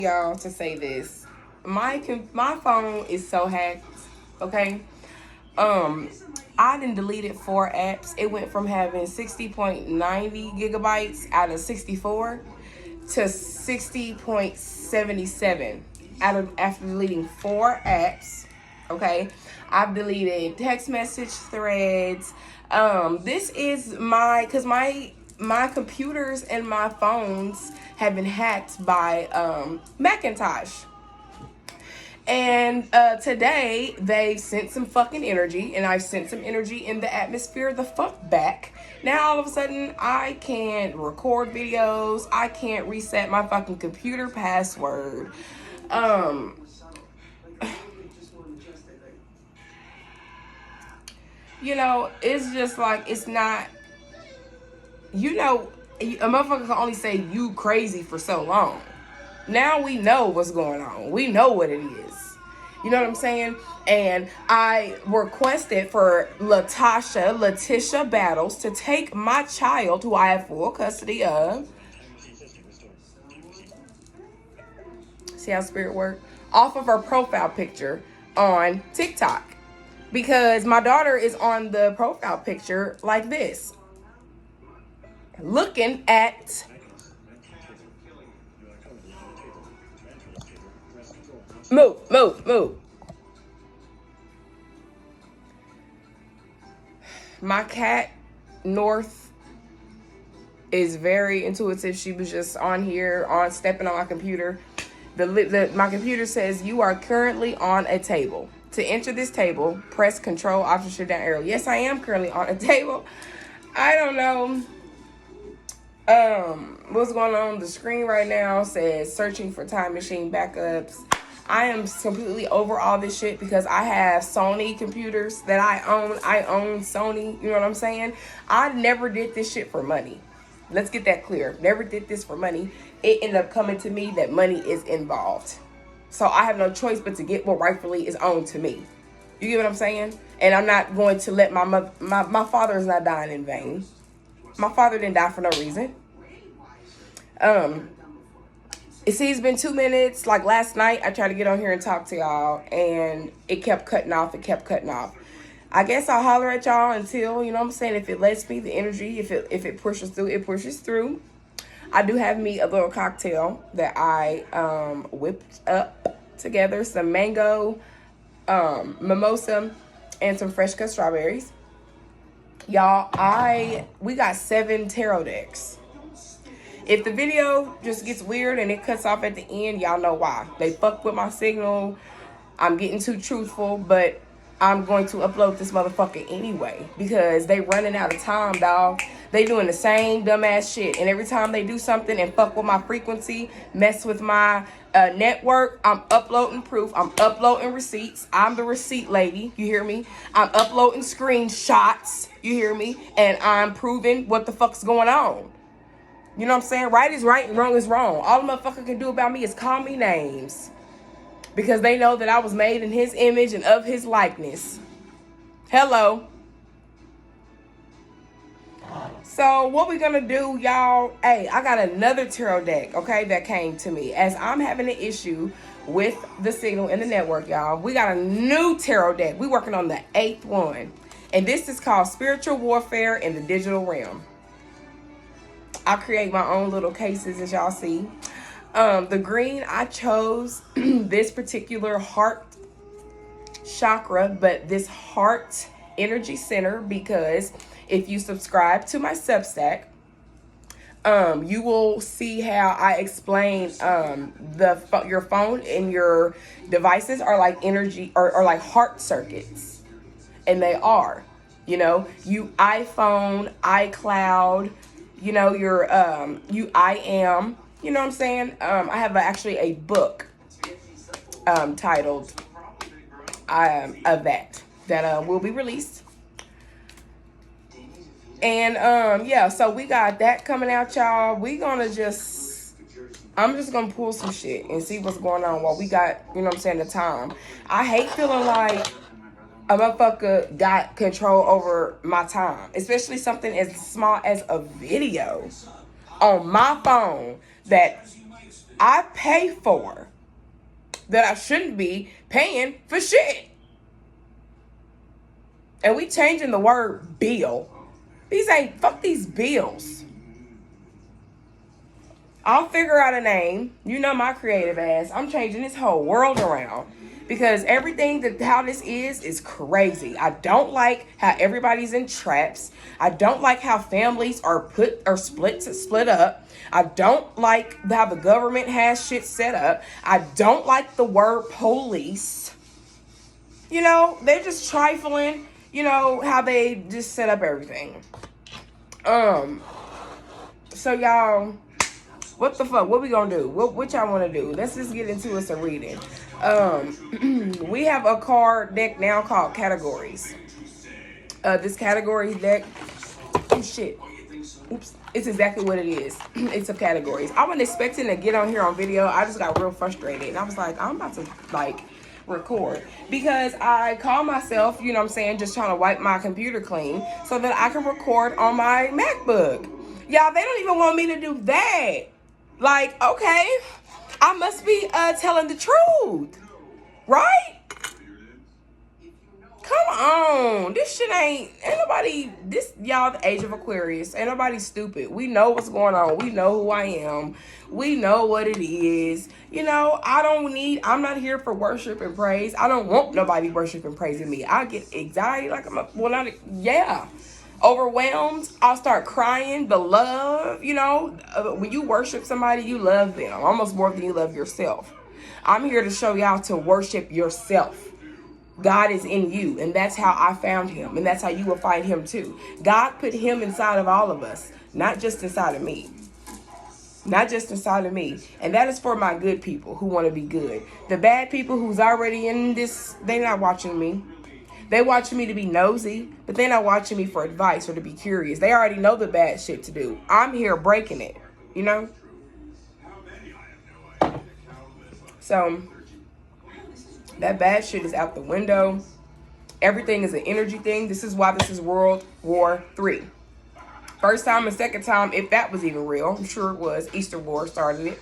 y'all to say this. My phone is so hacked. Okay. Um, I done deleted 4 apps. It went from having 60.90 gigabytes out of 64 to 60.77 out of after deleting 4 apps. Okay, I've deleted text message threads. This is because my computers and my phones have been hacked by Macintosh. And today they sent some fucking energy, and I sent some energy in the atmosphere the fuck back. Now all of a sudden I can't record videos. I can't reset my fucking computer password. It's just like it's not. A motherfucker can only say you crazy for so long. Now we know what's going on. We know what it is. You know what I'm saying? And I requested for Letitia Battles to take my child, who I have full custody of. See how spirit work? Off of her profile picture on TikTok. Because my daughter is on the profile picture like this. Looking at move. My cat, North, is very intuitive. She was just on here, stepping on my computer. My computer says you are currently on a table. To enter this table, press Control Option Shift down arrow. Yes, I am currently on a table. I don't know. What's going on the screen right now says searching for time machine backups. I am completely over all this shit because I have Sony computers that I own. I own Sony, you know what I'm saying? I never did this shit for money. Let's get that clear. Never did this for money. It ended up coming to me that money is involved. So I have no choice but to get what rightfully is owned to me. You get what I'm saying? And I'm not going to let my father is not dying in vain. My father didn't die for no reason. It's been 2 minutes. Like last night, I tried to get on here and talk to y'all, and it kept cutting off. I guess I'll holler at y'all until, you know what I'm saying, if it lets me, the energy, if it pushes through, it pushes through. I do have me a little cocktail that I whipped up together. Some mango, mimosa, and some fresh cut strawberries. Y'all, we got 7 tarot decks. If the video just gets weird and it cuts off at the end, y'all know why. They fucked with my signal. I'm getting too truthful, but I'm going to upload this motherfucker anyway because they running out of time, dog. They doing the same dumbass shit. And every time they do something and fuck with my frequency, mess with my network, I'm uploading proof. I'm uploading receipts. I'm the receipt lady. You hear me? I'm uploading screenshots. You hear me? And I'm proving what the fuck's going on. You know what I'm saying? Right is right and wrong is wrong. All the motherfucker can do about me is call me names. Because they know that I was made in his image and of his likeness. Hello. So what we gonna do, y'all? Hey, I got another tarot deck, okay, that came to me. As I'm having an issue with the signal in the network, y'all. We got a new tarot deck. We working on the 8th one. And this is called Spiritual Warfare in the Digital Realm. I create my own little cases, as y'all see. The green, I chose this particular heart chakra, but this heart energy center, because if you subscribe to my Substack, you will see how I explain your phone and your devices are like energy or like heart circuits, and they are. You know, you iPhone, iCloud. You know, I am, you know what I'm saying? I have actually a book titled of that will be released. And yeah, so we got that coming out, y'all. I'm just gonna pull some shit and see what's going on while we got, you know what I'm saying, the time. I hate feeling like a motherfucker got control over my time, especially something as small as a video on my phone that I pay for that I shouldn't be paying for shit. And we changing the word bill. These ain't, fuck these bills. I'll figure out a name. You know my creative ass. I'm changing this whole world around. Because everything that how this is crazy. I don't like how everybody's in traps. I don't like how families are split up. I don't like how the government has shit set up. I don't like the word police. You know, they're just trifling. You know how they just set up everything. So y'all, what the fuck? What we gonna do? What y'all want to do? Let's just get into us a reading. We have a card deck now called Categories. This category deck, oops, it's exactly what it is. It's a categories. I wasn't expecting to get on here on video. I just got real frustrated, and I was like, I'm about to record, because I call myself, you know what I'm saying, just trying to wipe my computer clean so that I can record on my MacBook. Y'all, they don't even want me to do that. Like, okay, I must be telling the truth, right? Come on, this shit ain't nobody, this, y'all, the age of Aquarius, ain't nobody stupid. We know what's going on. We know who I am. We know what it is. You know, I'm not here for worship and praise. I don't want nobody worship and praising me. I get anxiety like overwhelmed. I'll start crying. The love, you know, when you worship somebody, you love them almost more than you love yourself. I'm here to show y'all to worship yourself. God is in you, and that's how I found him, and that's how you will find him too. God put him inside of all of us, not just inside of me. Not just inside of me. And that is for my good people who want to be good. The bad people who's already in this, they're not watching me. They watching me to be nosy, but they're not watching me for advice or to be curious. They already know the bad shit to do. I'm here breaking it, you know? So that bad shit is out the window. Everything is an energy thing. This is why this is World War III. First time and second time, if that was even real. I'm sure it was. Easter War started it.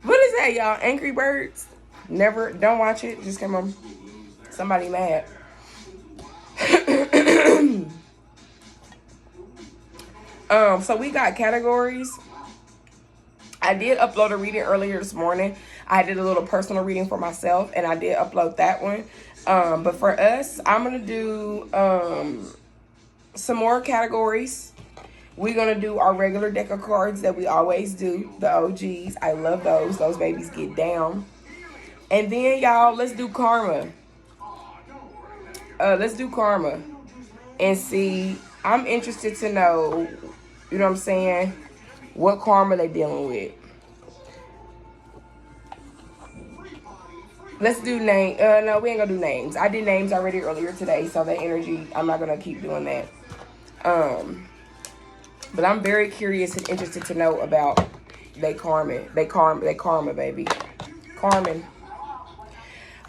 What is that, y'all? Angry Birds? Never, don't watch it. Just come on. Somebody mad. So we got categories. I did upload a reading earlier this morning. I did a little personal reading for myself, and I did upload that one. But for us, I'm going to do some more categories. We're going to do our regular deck of cards that we always do. The OGs. I love those. Those babies get down. And then, y'all, let's do karma. Let's do karma. And see, I'm interested to know, you know what I'm saying, what karma they dealing with. Let's do name. No, we ain't gonna do names. I did names already earlier today, so that energy, I'm not gonna keep doing that. But I'm very curious and interested to know about they karma, baby. Carmen.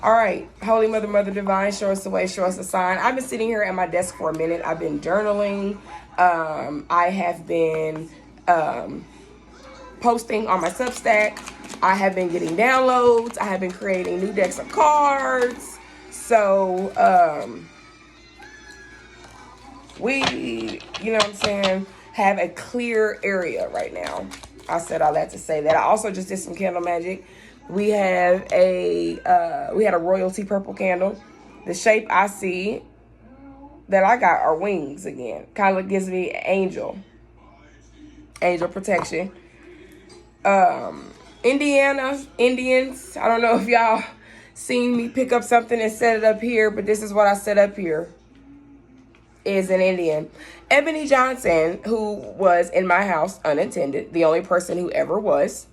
All right, Holy Mother, Mother Divine, show us the way, show us a sign. I've been sitting here at my desk for a minute. I've been journaling. I have been posting on my Substack. I have been getting downloads. I have been creating new decks of cards. So, we, you know what I'm saying, have a clear area right now. I said all that to say that. I also just did some candle magic. We have we had a royalty purple candle. The shape I see that I got are wings again. Kind of gives me angel protection. Indians, I don't know if y'all seen me pick up something and set it up here, but this is what I set up here. Is an Indian. Ebony Johnson, who was in my house unattended, the only person who ever was,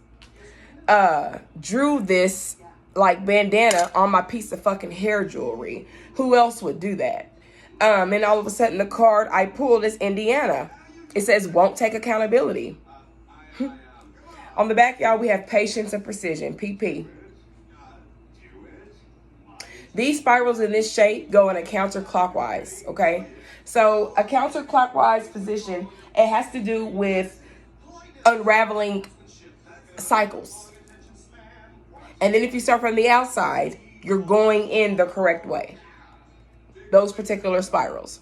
drew this like bandana on my piece of fucking hair jewelry. Who else would do that? And all of a sudden the card I pulled is Indiana. It says won't take accountability. On the back, y'all, we have patience and precision, PP. These spirals in this shape go in a counterclockwise, okay? So a counterclockwise position, it has to do with unraveling cycles. And then if you start from the outside, you're going in the correct way. Those particular spirals.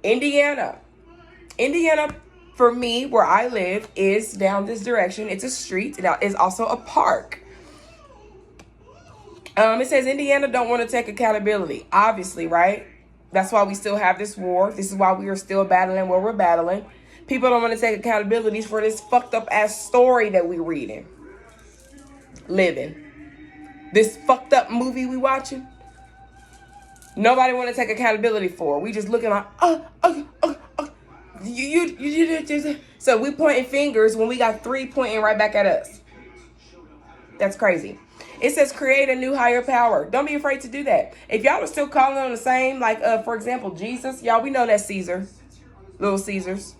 Indiana, for me, where I live, is down this direction. It's a street. It is also a park. It says Indiana don't want to take accountability. Obviously, right? That's why we still have this war. This is why we are still battling where we're battling. People don't want to take accountability for this fucked up ass story that we reading. Living. This fucked up movie we watching. Nobody want to take accountability for. We just looking like, So we pointing fingers when we got 3 pointing right back at us. That's crazy. It says create a new higher power. Don't be afraid to do that. If y'all are still calling on the same, like, for example, Jesus, y'all, we know that's Caesar. Little Caesars.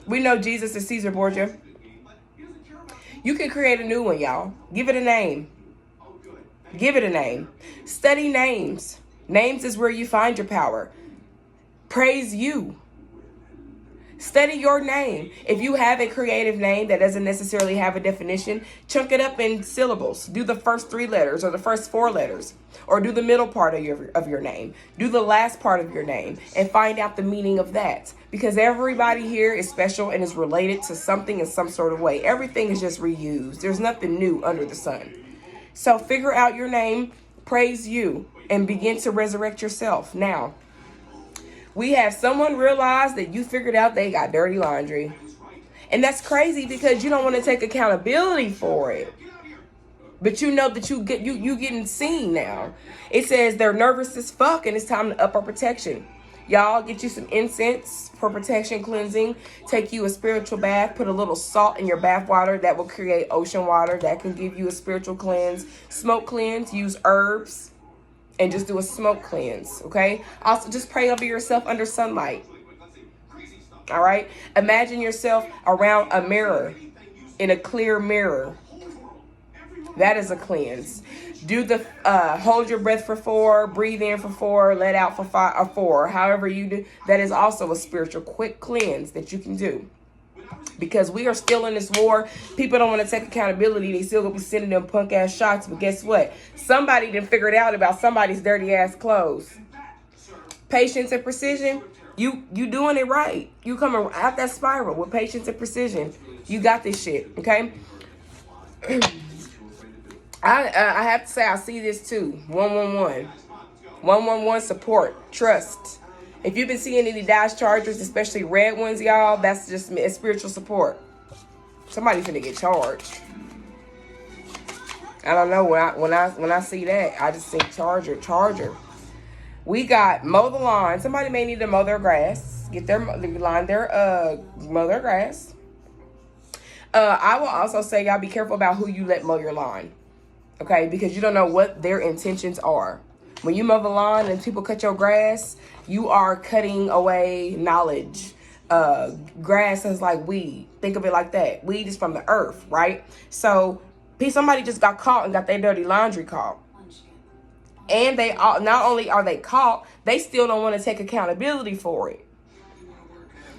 We know Jesus is Caesar Borgia. You can create a new one, y'all. Give it a name. Give it a name. Study names. Names is where you find your power. Praise you. Study your name. If you have a creative name that doesn't necessarily have a definition, chunk it up in syllables. Do the first 3 letters or the first 4 letters, or do the middle part of your name. Do the last part of your name and find out the meaning of that. Because everybody here is special and is related to something in some sort of way. Everything is just reused. There's nothing new under the sun. So figure out your name, praise you, and begin to resurrect yourself. Now, we have someone realize that you figured out they got dirty laundry. And that's crazy because you don't want to take accountability for it. But you know that you getting seen now. It says they're nervous as fuck and it's time to up our protection. Y'all, get you some incense for protection cleansing. Take you a spiritual bath. Put a little salt in your bath water. That will create ocean water. That can give you a spiritual cleanse. Smoke cleanse. Use herbs. And just do a smoke cleanse, okay? Also, just pray over yourself under sunlight. All right? Imagine yourself around a mirror, in a clear mirror. That is a cleanse. Do the hold your breath for 4, breathe in for 4, let out for 5 or 4. However you do, that is also a spiritual quick cleanse that you can do. Because we are still in this war. People don't want to take accountability. They still gonna be sending them punk ass shots. But guess what? Somebody done figured out about somebody's dirty ass clothes. Patience and precision. You doing it right. You coming out that spiral with patience and precision. You got this shit. Okay. I have to say I see this too. 111. 111 support. Trust. If you've been seeing any Dodge Chargers, especially red ones, y'all, that's just a spiritual support. Somebody's gonna get charged. I don't know, when I see that, I just think charger. We got mow the lawn. Somebody may need to mow their grass. Mow their grass. I will also say, y'all, be careful about who you let mow your lawn. Okay, because you don't know what their intentions are. When you mow the lawn and people cut your grass, you are cutting away knowledge. Grass is like weed. Think of it like that. Weed is from the earth, right? So somebody just got caught and got their dirty laundry caught. And they not only are they caught, they still don't want to take accountability for it.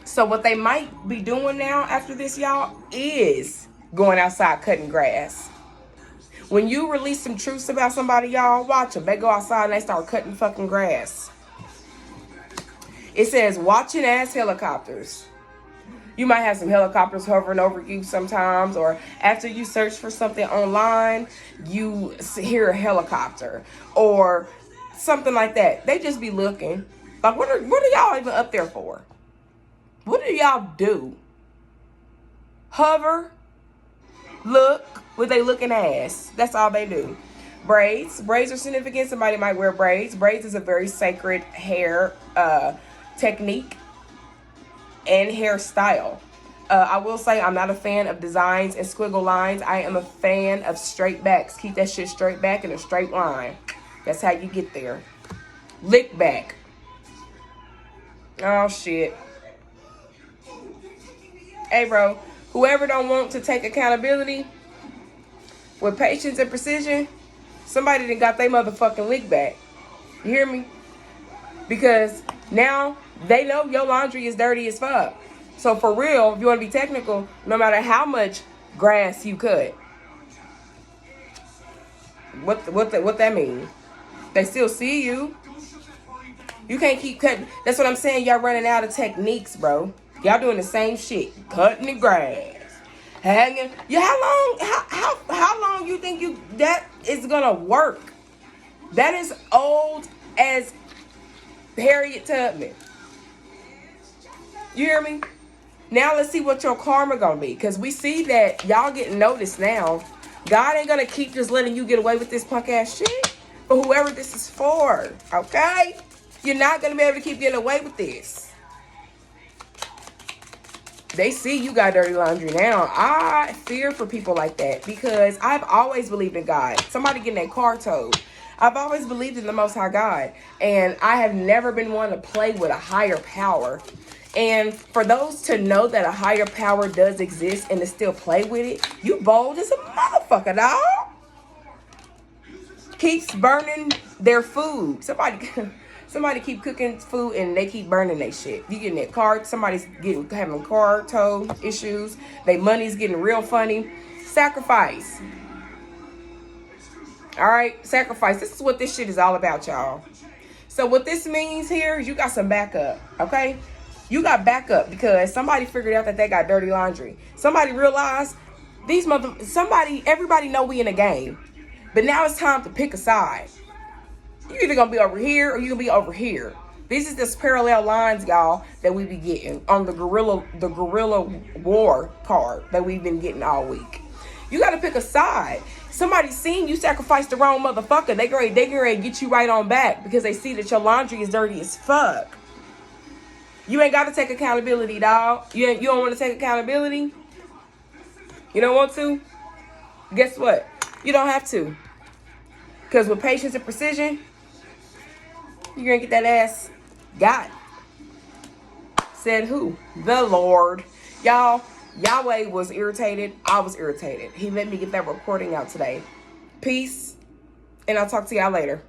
So what they might be doing now after this, y'all, is going outside cutting grass. When you release some truths about somebody, y'all, watch them. They go outside and they start cutting fucking grass. It says watching as helicopters. You might have some helicopters hovering over you sometimes, or after you search for something online, you hear a helicopter or something like that. They just be looking. Like, what are y'all even up there for? What do y'all do? Hover, look, what they looking ass. That's all they do. Braids. Braids are significant. Somebody might wear braids. Braids is a very sacred hair technique and hairstyle. I will say I'm not a fan of designs and squiggle lines. I am a fan of straight backs. Keep that shit straight back in a straight line. That's how you get there. Lick back. Oh, shit. Hey, bro. Whoever don't want to take accountability with patience and precision, somebody done got their motherfucking lick back. You hear me? Because now they know your laundry is dirty as fuck. So for real, if you want to be technical, no matter how much grass you cut, what that mean? They still see you. You can't keep cutting. That's what I'm saying. Y'all running out of techniques, bro. Y'all doing the same shit, cutting the grass, hanging. Yeah, how long you think that is gonna work? That is old as Harriet Tubman. You hear me? Now let's see what your karma gonna be, because we see that y'all getting noticed now. God ain't gonna keep just letting you get away with this punk ass shit for whoever this is for, okay? You're not gonna be able to keep getting away with this. They see you got dirty laundry now. I fear for people like that, because I've always believed in God. Somebody getting their car towed. I've always believed in the Most High God, and I have never been one to play with a higher power. And for those to know that a higher power does exist and to still play with it, you bold as a motherfucker, dog. Keeps burning their food. Somebody keep cooking food and they keep burning their shit. You getting that car, somebody's having car tow issues. Their money's getting real funny. Sacrifice. All right, sacrifice. This is what this shit is all about, y'all. So what this means here is you got some backup, okay? You got backup because somebody figured out that they got dirty laundry. Somebody realized everybody know we in a game. But now it's time to pick a side. You're either gonna be over here or you're gonna be over here. These is just parallel lines, y'all, that we be getting on the guerrilla war card that we've been getting all week. You gotta pick a side. Somebody seen you sacrifice the wrong motherfucker. They gonna get you right on back because they see that your laundry is dirty as fuck. You ain't got to take accountability, dog. You don't want to take accountability? You don't want to? Guess what? You don't have to. Because with patience and precision, you're going to get that ass got. Said who? The Lord. Y'all, Yahweh was irritated. I was irritated. He let me get that recording out today. Peace. And I'll talk to y'all later.